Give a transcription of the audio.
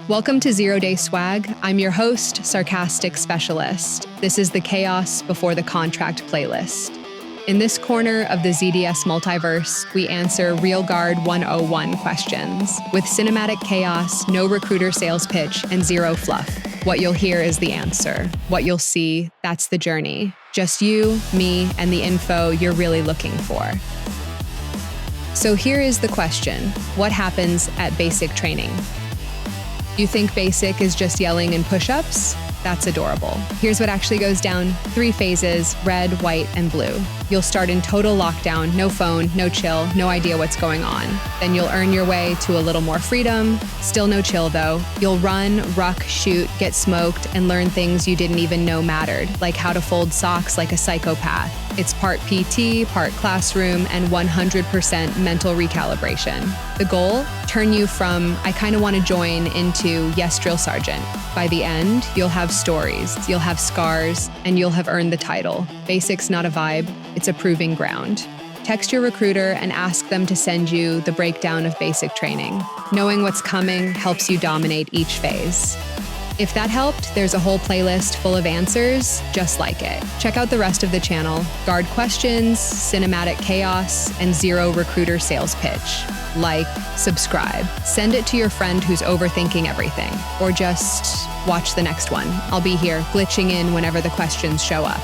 Welcome to 0 Day Swag. I'm your host, Sarcastic Specialist. This is the Chaos Before the Contract playlist. In this corner of the ZDS multiverse, we answer Real Guard 101 questions with cinematic chaos, no recruiter sales pitch, and zero fluff. What you'll hear is the answer. What you'll see, that's the journey. Just you, me, and the info you're really looking for. So here is the question. What happens at basic training? You think basic is just yelling and push-ups? That's adorable. Here's what actually goes down. 3 phases, red, white, and blue. You'll start in total lockdown, no phone, no chill, no idea what's going on. Then you'll earn your way to a little more freedom, still no chill though. You'll run, ruck, shoot, get smoked, and learn things you didn't even know mattered, like how to fold socks like a psychopath. It's part PT, part classroom, and 100% mental recalibration. The goal? Turn you from, I kinda wanna join, into, yes, drill sergeant. By the end, you'll have stories, you'll have scars, and you'll have earned the title. Basic's not a vibe, it's a proving ground. Text your recruiter and ask them to send you the breakdown of basic training. Knowing what's coming helps you dominate each phase. If that helped, there's a whole playlist full of answers just like it. Check out the rest of the channel. Guard questions, cinematic chaos, and zero recruiter sales pitch. Like, subscribe. Send it to your friend who's overthinking everything. Or just watch the next one. I'll be here, glitching in whenever the questions show up.